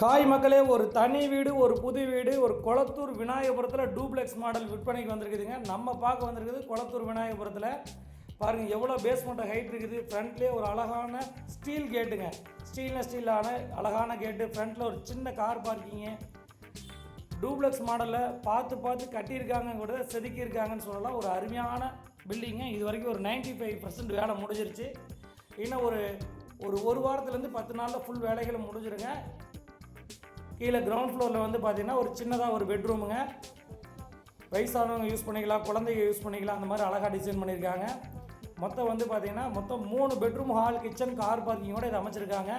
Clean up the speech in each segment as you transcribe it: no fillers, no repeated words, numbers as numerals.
Hi மக்களே, ஒரு தனி வீடு, ஒரு புது வீடு, ஒரு கொளத்தூர் விநாயகபுரத்தில் டூப்ளெக்ஸ் மாடல் விற்பனைக்கு வந்திருக்குதுங்க. நம்ம பார்க்க வந்திருக்குது கொளத்தூர் விநாயகபுரத்தில். பாருங்கள் எவ்வளோ பேஸ்மெண்ட் ஹைட் இருக்குது. ஃப்ரண்ட்லேயே ஒரு அழகான ஸ்டீல் கேட்டுங்க, ஸ்டீலான அழகான கேட்டு. ஃப்ரண்ட்டில் ஒரு சின்ன கார் பார்க்கிங்கு. டூப்ளெக்ஸ் மாடலில் பார்த்து கட்டியிருக்காங்க, கூட செதுக்கியிருக்காங்கன்னு சொல்லலாம். ஒரு அருமையான பில்டிங்கு. இது வரைக்கும் ஒரு 95% வேலை முடிஞ்சிருச்சு. இன்னும் ஒரு வாரத்துலேருந்து 10 நாளில் ஃபுல் வேலைகளும் முடிஞ்சிருங்க. கீழே கிரவுண்ட் ஃப்ளோரில் வந்து பார்த்திங்கன்னா ஒரு சின்னதாக ஒரு பெட்ரூமுங்க. வயசானவங்க யூஸ் பண்ணிக்கலாம், குழந்தைங்க யூஸ் பண்ணிக்கலாம். அந்த மாதிரி அழகாக டிசைன் பண்ணியிருக்காங்க. மொத்தம் வந்து பார்த்திங்கன்னா 3 பெட்ரூம், ஹால், கிச்சன், கார் பார்க்கிங்கோடு இதை அமைச்சிருக்காங்க.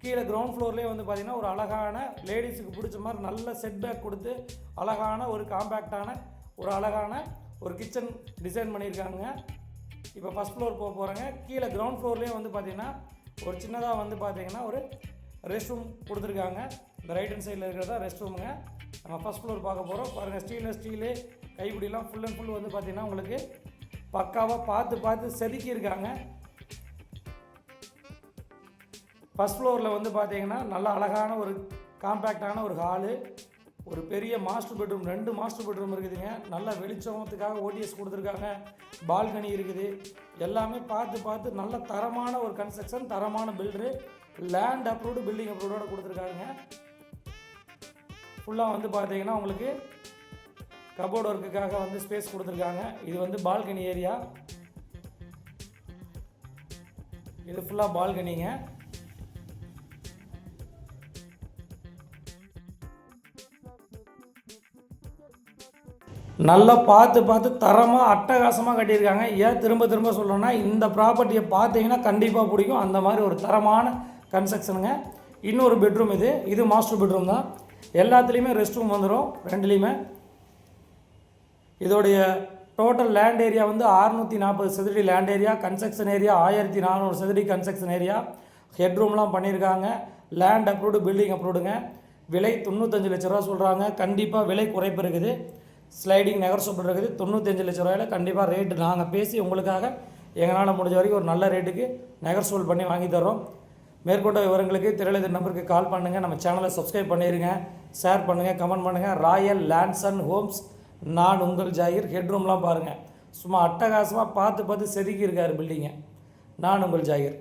கீழே கிரவுண்ட் ஃப்ளோர்லேயே வந்து பார்த்திங்கன்னா ஒரு அழகான லேடிஸுக்கு பிடிச்ச மாதிரி நல்ல செட் பேக் கொடுத்து அழகான ஒரு காம்பேக்டான அழகான ஒரு கிச்சன் டிசைன் பண்ணியிருக்காங்க. இப்போ ஃபஸ்ட் ஃப்ளோர் போகிறேங்க. கீழே கிரவுண்ட் ஃப்ளோர்லேயே வந்து பார்த்திங்கன்னா ஒரு சின்னதாக வந்து பார்த்திங்கன்னா ஒரு ரெஸ்ட் ரூம் கொடுத்துருக்காங்க. இந்த ரைட் ஹேண்ட் சைடில் இருக்கிறதா ரெஸ்ட் ரூமுங்க. நம்ம ஃபஸ்ட் ஃப்ளோர் பார்க்க போகிறோம். பாருங்கள், ஸ்டீலு கைப்பிடிலாம் ஃபுல் அண்ட் ஃபுல் வந்து பார்த்திங்கன்னா உங்களுக்கு பக்காவாக பார்த்து செதுக்கியிருக்காங்க. ஃபஸ்ட் ஃப்ளோரில் வந்து பார்த்திங்கன்னா நல்ல அழகான ஒரு காம்பேக்டான ஒரு ஹாலு, ஒரு பெரிய மாஸ்டர் பெட்ரூம், 2 மாஸ்டர் பெட்ரூம் இருக்குதுங்க. நல்ல வெளிச்சத்துக்காக ஓடிஎஸ் கொடுத்துருக்காங்க. பால்கனி இருக்குது. எல்லாமே பார்த்து நல்ல தரமான ஒரு கன்ஸ்ட்ரக்ஷன், தரமான பில்டரு, லேண்ட் அப்ரூவ்டு, பில்டிங் அப்ரூவோடு கொடுத்துருக்காங்க. ஃபுல்லாக வந்து பார்த்தீங்கன்னா உங்களுக்கு கபோர்டு ஒர்க்குக்காக வந்து ஸ்பேஸ் கொடுத்துருக்காங்க. இது வந்து பால்கனி ஏரியா. இது ஃபுல்லாக பால்கனிங்க. நல்லா பார்த்து தரமாக அட்டகாசமாக கட்டியிருக்காங்க. ஏன் திரும்ப சொல்லணும்னா, இந்த ப்ராப்பர்ட்டியை பார்த்தீங்கன்னா கண்டிப்பாக பிடிக்கும். அந்த மாதிரி ஒரு தரமான கன்ஸ்ட்ரக்ஷனுங்க. இன்னொரு பெட்ரூம், இது மாஸ்டர் பெட்ரூம் தான். எல்லாத்துலேயுமே ரெஸ்ட் ரூம் வந்துடும், 2லேயுமே. இதோடைய டோட்டல் லேண்ட் ஏரியா வந்து 640 சதுரடி லேண்ட் ஏரியா. கன்ஸ்ட்ரக்ஷன் ஏரியா 1400 சதுரடி கன்ஸ்ட்ரக்ஷன் ஏரியா. ஹெட்ரூம்லாம் பண்ணியிருக்காங்க. லேண்ட் அப்ரூவ்டு, பில்டிங் அப்ரூவ்டுங்க. விலை 95 லட்ச ரூபா சொல்கிறாங்க. கண்டிப்பாக விலை குறைப்பு இருக்குது. ஸ்லைடிங் நெகோஷியபிள் இருக்குது. 95 லட்ச ரூபாயில் கண்டிப்பாக ரேட்டு நாங்கள் பேசி உங்களுக்காக எங்களால் முடிஞ்ச வரைக்கும் ஒரு நல்ல ரேட்டுக்கு நெகோஷியபிள் பண்ணி வாங்கி தரோம். மேற்கொண்ட விவரங்களுக்கு திரையில நம்பருக்கு கால் பண்ணுங்கள். நம்ம சேனலை சப்ஸ்கிரைப் பண்ணிடுங்க, ஷேர் பண்ணுங்கள், கமெண்ட் பண்ணுங்கள். ராயல் லேண்ட்ஸ் அண்ட் ஹோம்ஸ், நான் உங்கள் ஜாகிர். ஹெட்ரூம்லாம் பாருங்கள், சும்மா அட்டகாசமாக பார்த்து செதுக்கி இருக்கார் பில்டிங்கை. நான் உங்கள் ஜாகிர்.